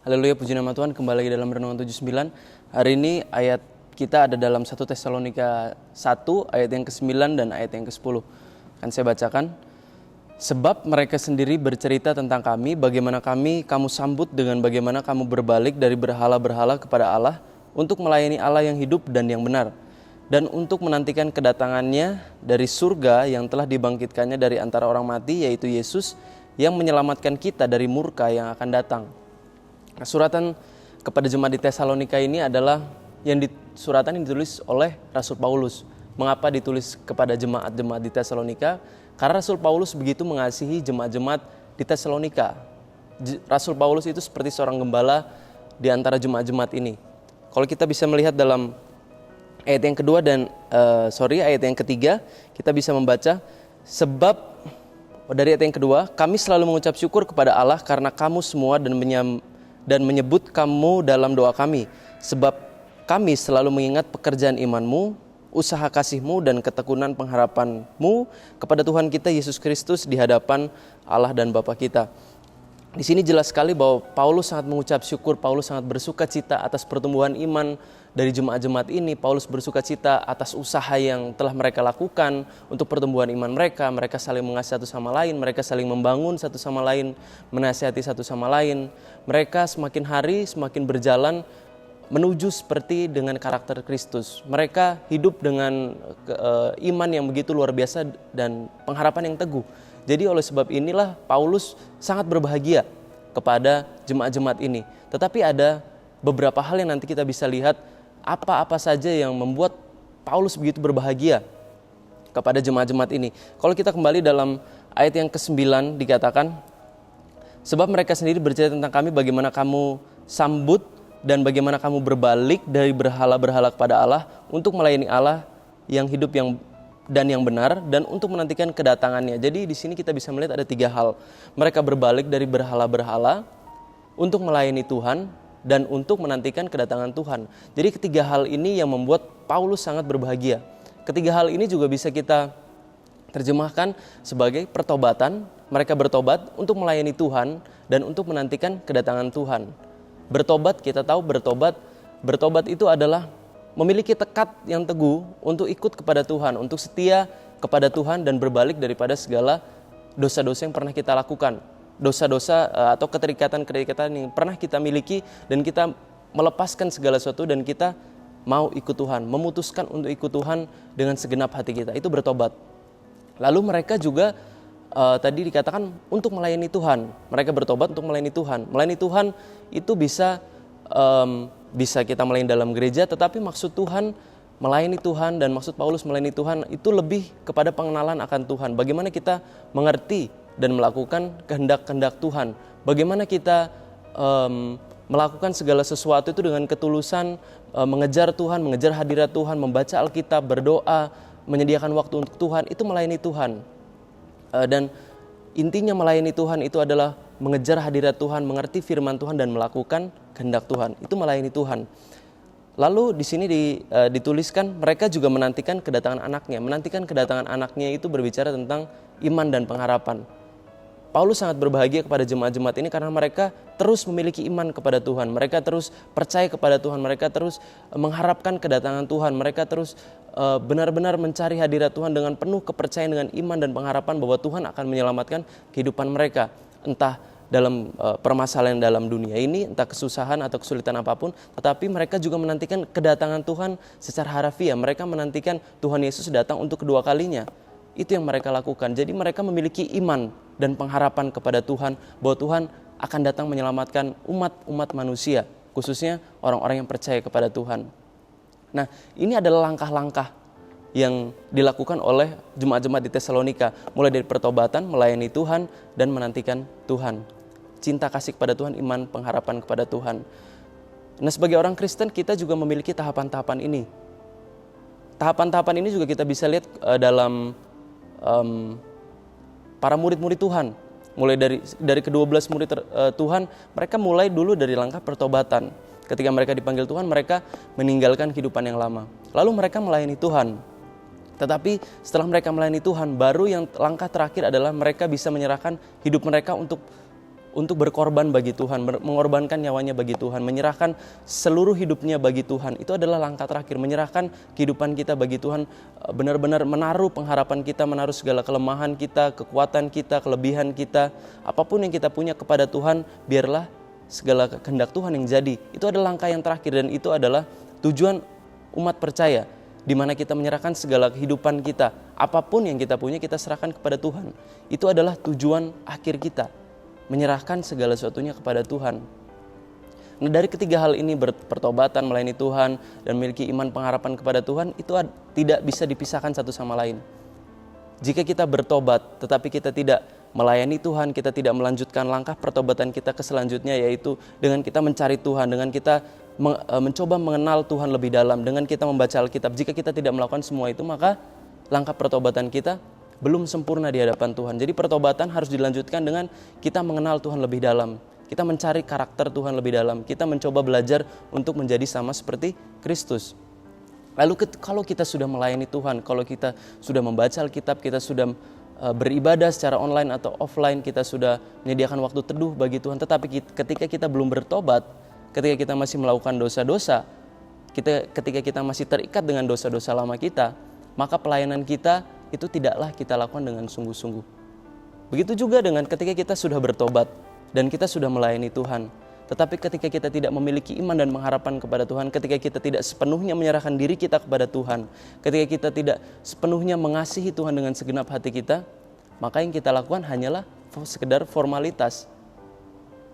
Haleluya, puji nama Tuhan. Kembali lagi dalam Renungan 79. Hari ini ayat kita ada dalam 1 Tesalonika 1 ayat yang ke-9 dan ayat yang ke-10. Akan saya bacakan. Sebab mereka sendiri bercerita tentang kami, bagaimana kamu sambut dengan bagaimana kamu berbalik dari berhala-berhala kepada Allah untuk melayani Allah yang hidup dan yang benar, dan untuk menantikan kedatangannya dari surga yang telah dibangkitkannya dari antara orang mati, yaitu Yesus, yang menyelamatkan kita dari murka yang akan datang. Nah, suratan kepada jemaat di Tesalonika ini adalah suratan yang ditulis oleh Rasul Paulus. Mengapa ditulis kepada jemaat-jemaat di Tesalonika? Karena Rasul Paulus begitu mengasihi jemaat-jemaat di Tesalonika. Rasul Paulus itu seperti seorang gembala di antara jemaat-jemaat ini. Kalau kita bisa melihat dalam ayat yang kedua dan ayat yang ketiga, kita bisa membaca dari ayat yang kedua, kami selalu mengucap syukur kepada Allah karena kamu semua dan menyebut kamu dalam doa kami, sebab kami selalu mengingat pekerjaan imanmu, usaha kasihmu dan ketekunan pengharapanmu kepada Tuhan kita Yesus Kristus di hadapan Allah dan Bapa kita. Di sini jelas sekali bahwa Paulus sangat mengucap syukur, Paulus sangat bersuka cita atas pertumbuhan iman dari jemaat-jemaat ini. Paulus bersuka cita atas usaha yang telah mereka lakukan untuk pertumbuhan iman mereka. Mereka saling mengasihi satu sama lain, mereka saling membangun satu sama lain, menasihati satu sama lain. Mereka semakin hari semakin berjalan menuju seperti dengan karakter Kristus. Mereka hidup dengan iman yang begitu luar biasa dan pengharapan yang teguh. Jadi oleh sebab inilah Paulus sangat berbahagia kepada jemaat-jemaat ini. Tetapi ada beberapa hal yang nanti kita bisa lihat apa-apa saja yang membuat Paulus begitu berbahagia kepada jemaat-jemaat ini. Kalau kita kembali dalam ayat yang ke-9 dikatakan, sebab mereka sendiri bercerita tentang kami bagaimana kamu sambut dan bagaimana kamu berbalik dari berhala-berhala kepada Allah untuk melayani Allah yang hidup dan yang benar, dan untuk menantikan kedatangannya. Jadi di sini kita bisa melihat ada 3 hal. Mereka berbalik dari berhala-berhala untuk melayani Tuhan dan untuk menantikan kedatangan Tuhan. Jadi ketiga hal ini yang membuat Paulus sangat berbahagia. Ketiga hal ini juga bisa kita terjemahkan sebagai pertobatan. Mereka bertobat untuk melayani Tuhan dan untuk menantikan kedatangan Tuhan. Bertobat, kita tahu bertobat itu adalah memiliki tekad yang teguh untuk ikut kepada Tuhan, untuk setia kepada Tuhan dan berbalik daripada segala dosa-dosa yang pernah kita lakukan. Dosa-dosa atau keterikatan-keterikatan yang pernah kita miliki, dan kita melepaskan segala sesuatu dan kita mau ikut Tuhan, memutuskan untuk ikut Tuhan dengan segenap hati kita. Itu bertobat. Lalu mereka juga tadi dikatakan untuk melayani Tuhan. Mereka bertobat untuk melayani Tuhan. Melayani Tuhan itu bisa kita melayani dalam gereja, tetapi maksud Tuhan melayani Tuhan dan maksud Paulus melayani Tuhan itu lebih kepada pengenalan akan Tuhan. Bagaimana kita mengerti dan melakukan kehendak-kehendak Tuhan. Bagaimana kita melakukan segala sesuatu itu dengan ketulusan, mengejar Tuhan, mengejar hadirat Tuhan, membaca Alkitab, berdoa, menyediakan waktu untuk Tuhan, itu melayani Tuhan. Dan intinya melayani Tuhan itu adalah mengejar hadirat Tuhan, mengerti firman Tuhan dan melakukan kehendak Tuhan. Itu melayani Tuhan. Lalu di sini dituliskan mereka juga menantikan kedatangan anaknya. Menantikan kedatangan anaknya itu berbicara tentang iman dan pengharapan. Paulus sangat berbahagia kepada jemaat-jemaat ini karena mereka terus memiliki iman kepada Tuhan. Mereka terus percaya kepada Tuhan. Mereka terus mengharapkan kedatangan Tuhan. Mereka terus benar-benar mencari hadirat Tuhan dengan penuh kepercayaan, dengan iman dan pengharapan bahwa Tuhan akan menyelamatkan kehidupan mereka. Entah dalam permasalahan dalam dunia ini, entah kesusahan atau kesulitan apapun, tetapi mereka juga menantikan kedatangan Tuhan secara harafiah. Mereka menantikan Tuhan Yesus datang untuk kedua kalinya. Itu yang mereka lakukan. Jadi mereka memiliki iman dan pengharapan kepada Tuhan bahwa Tuhan akan datang menyelamatkan umat manusia, khususnya orang-orang yang percaya kepada Tuhan. Nah, ini adalah langkah-langkah yang dilakukan oleh jemaat-jemaat di Tesalonika, mulai dari pertobatan, melayani Tuhan, dan menantikan Tuhan. Cinta kasih kepada Tuhan, iman, pengharapan kepada Tuhan. Nah, sebagai orang Kristen kita juga memiliki tahapan-tahapan ini. Tahapan-tahapan ini juga kita bisa lihat dalam para murid-murid Tuhan. Mulai dari ke-12 murid Tuhan, mereka mulai dulu dari langkah pertobatan. Ketika mereka dipanggil Tuhan, mereka meninggalkan kehidupan yang lama. Lalu mereka melayani Tuhan. Tetapi setelah mereka melayani Tuhan, baru yang langkah terakhir adalah mereka bisa menyerahkan hidup mereka untuk untuk berkorban bagi Tuhan, mengorbankan nyawanya bagi Tuhan, menyerahkan seluruh hidupnya bagi Tuhan. Itu adalah langkah terakhir, menyerahkan kehidupan kita bagi Tuhan, benar-benar menaruh pengharapan kita, menaruh segala kelemahan kita, kekuatan kita, kelebihan kita, apapun yang kita punya kepada Tuhan, biarlah segala kehendak Tuhan yang jadi. Itu adalah langkah yang terakhir, dan itu adalah tujuan umat percaya, di mana kita menyerahkan segala kehidupan kita, apapun yang kita punya kita serahkan kepada Tuhan. Itu adalah tujuan akhir kita, menyerahkan segala sesuatunya kepada Tuhan. Nah, dari ketiga hal ini, bertobatan, melayani Tuhan, dan memiliki iman pengharapan kepada Tuhan, itu tidak bisa dipisahkan satu sama lain. Jika kita bertobat tetapi kita tidak melayani Tuhan, kita tidak melanjutkan langkah pertobatan kita ke selanjutnya, yaitu dengan kita mencari Tuhan, dengan kita mencoba mengenal Tuhan lebih dalam, dengan kita membaca Alkitab. Jika kita tidak melakukan semua itu, maka langkah pertobatan kita belum sempurna di hadapan Tuhan. Jadi pertobatan harus dilanjutkan dengan kita mengenal Tuhan lebih dalam. Kita mencari karakter Tuhan lebih dalam. Kita mencoba belajar untuk menjadi sama seperti Kristus. Lalu kalau kita sudah melayani Tuhan, kalau kita sudah membaca Alkitab, kita sudah beribadah secara online atau offline, kita sudah menyediakan waktu teduh bagi Tuhan, tetapi ketika kita belum bertobat, ketika kita masih melakukan dosa-dosa, ketika kita masih terikat dengan dosa-dosa lama kita, maka pelayanan kita itu tidaklah kita lakukan dengan sungguh-sungguh. Begitu juga dengan ketika kita sudah bertobat dan kita sudah melayani Tuhan, tetapi ketika kita tidak memiliki iman dan pengharapan kepada Tuhan, ketika kita tidak sepenuhnya menyerahkan diri kita kepada Tuhan, ketika kita tidak sepenuhnya mengasihi Tuhan dengan segenap hati kita, maka yang kita lakukan hanyalah sekedar formalitas.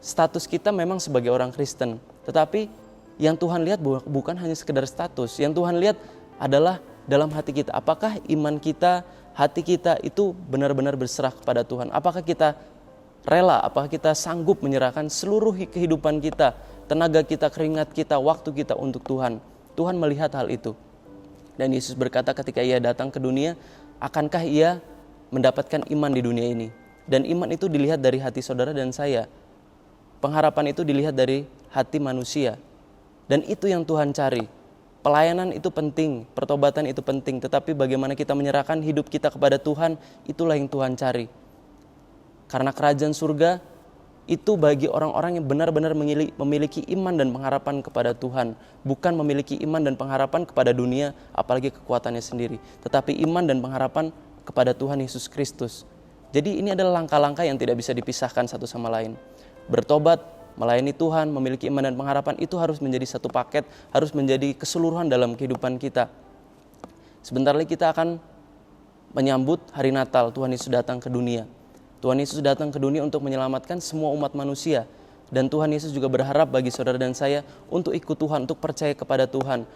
Status kita memang sebagai orang Kristen, tetapi yang Tuhan lihat bukan hanya sekedar status. Yang Tuhan lihat adalah dalam hati kita. Apakah iman kita, hati kita itu benar-benar berserah kepada Tuhan? Apakah kita rela, apakah kita sanggup menyerahkan seluruh kehidupan kita, tenaga kita, keringat kita, waktu kita untuk Tuhan? Tuhan melihat hal itu. Dan Yesus berkata ketika ia datang ke dunia, akankah ia mendapatkan iman di dunia ini? Dan iman itu dilihat dari hati saudara dan saya. Pengharapan itu dilihat dari hati manusia. Dan itu yang Tuhan cari. Pelayanan itu penting, pertobatan itu penting, tetapi bagaimana kita menyerahkan hidup kita kepada Tuhan, itulah yang Tuhan cari. Karena kerajaan surga itu bagi orang-orang yang benar-benar memiliki iman dan pengharapan kepada Tuhan, bukan memiliki iman dan pengharapan kepada dunia, apalagi kekuatannya sendiri, tetapi iman dan pengharapan kepada Tuhan Yesus Kristus. Jadi ini adalah langkah-langkah yang tidak bisa dipisahkan satu sama lain. Bertobat, melayani Tuhan, memiliki iman dan pengharapan, itu harus menjadi satu paket, harus menjadi keseluruhan dalam kehidupan kita. Sebentar lagi kita akan menyambut hari Natal, Tuhan Yesus datang ke dunia. Tuhan Yesus datang ke dunia untuk menyelamatkan semua umat manusia. Dan Tuhan Yesus juga berharap bagi saudara dan saya untuk ikut Tuhan, untuk percaya kepada Tuhan.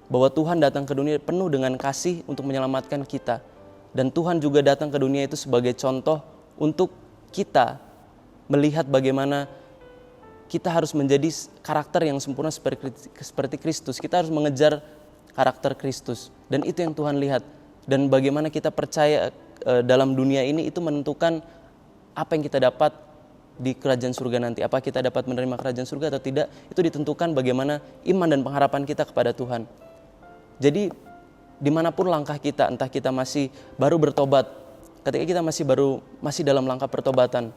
Bahwa Tuhan datang ke dunia penuh dengan kasih untuk menyelamatkan kita. Dan Tuhan juga datang ke dunia itu sebagai contoh untuk kita melihat bagaimana kita harus menjadi karakter yang sempurna seperti Kristus. Kita harus mengejar karakter Kristus. Dan itu yang Tuhan lihat. Dan bagaimana kita percaya dalam dunia ini itu menentukan apa yang kita dapat di kerajaan surga nanti. Apa kita dapat menerima kerajaan surga atau tidak, itu ditentukan bagaimana iman dan pengharapan kita kepada Tuhan. Jadi dimanapun langkah kita, entah kita masih baru bertobat, ketika kita masih dalam langkah pertobatan,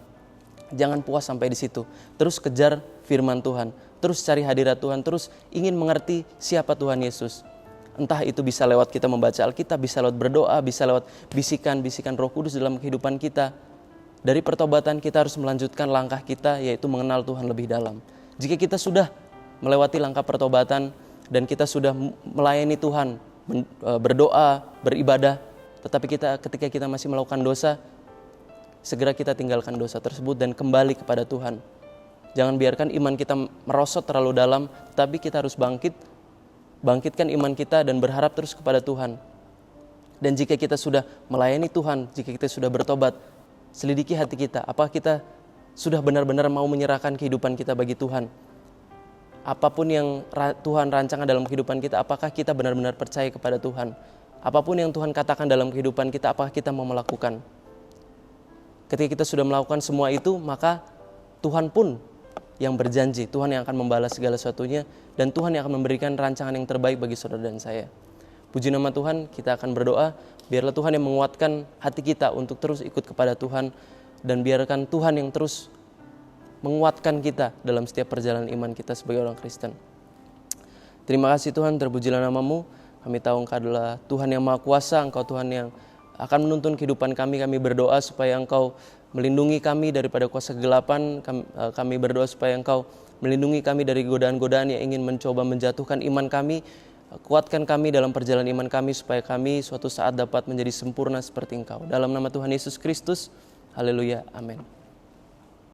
jangan puas sampai di situ. Terus kejar firman Tuhan, terus cari hadirat Tuhan, terus ingin mengerti siapa Tuhan Yesus. Entah itu bisa lewat kita membaca Alkitab, bisa lewat berdoa, bisa lewat bisikan-bisikan Roh Kudus dalam kehidupan kita. Dari pertobatan kita harus melanjutkan langkah kita, yaitu mengenal Tuhan lebih dalam. Jika kita sudah melewati langkah pertobatan dan kita sudah melayani Tuhan, berdoa, beribadah, tetapi ketika kita masih melakukan dosa, segera kita tinggalkan dosa tersebut dan kembali kepada Tuhan. Jangan biarkan iman kita merosot terlalu dalam, tetapi kita harus bangkitkan iman kita dan berharap terus kepada Tuhan. Dan jika kita sudah melayani Tuhan, jika kita sudah bertobat, selidiki hati kita, apakah kita sudah benar-benar mau menyerahkan kehidupan kita bagi Tuhan? Apapun yang Tuhan rancangan dalam kehidupan kita, apakah kita benar-benar percaya kepada Tuhan? Apapun yang Tuhan katakan dalam kehidupan kita, apakah kita mau melakukan? Ketika kita sudah melakukan semua itu, maka Tuhan pun yang berjanji, Tuhan yang akan membalas segala sesuatunya, dan Tuhan yang akan memberikan rancangan yang terbaik bagi saudara dan saya. Puji nama Tuhan, kita akan berdoa, biarlah Tuhan yang menguatkan hati kita untuk terus ikut kepada Tuhan, dan biarkan Tuhan yang terus menguatkan kita dalam setiap perjalanan iman kita sebagai orang Kristen. Terima kasih Tuhan, terpujilah nama-Mu. Kami tahu Engkau adalah Tuhan yang Maha Kuasa, Engkau Tuhan yang akan menuntun kehidupan kami. Kami berdoa supaya Engkau melindungi kami daripada kuasa kegelapan. Kami berdoa supaya Engkau melindungi kami dari godaan-godaan yang ingin mencoba menjatuhkan iman kami. Kuatkan kami dalam perjalanan iman kami supaya kami suatu saat dapat menjadi sempurna seperti Engkau. Dalam nama Tuhan Yesus Kristus, haleluya, amin.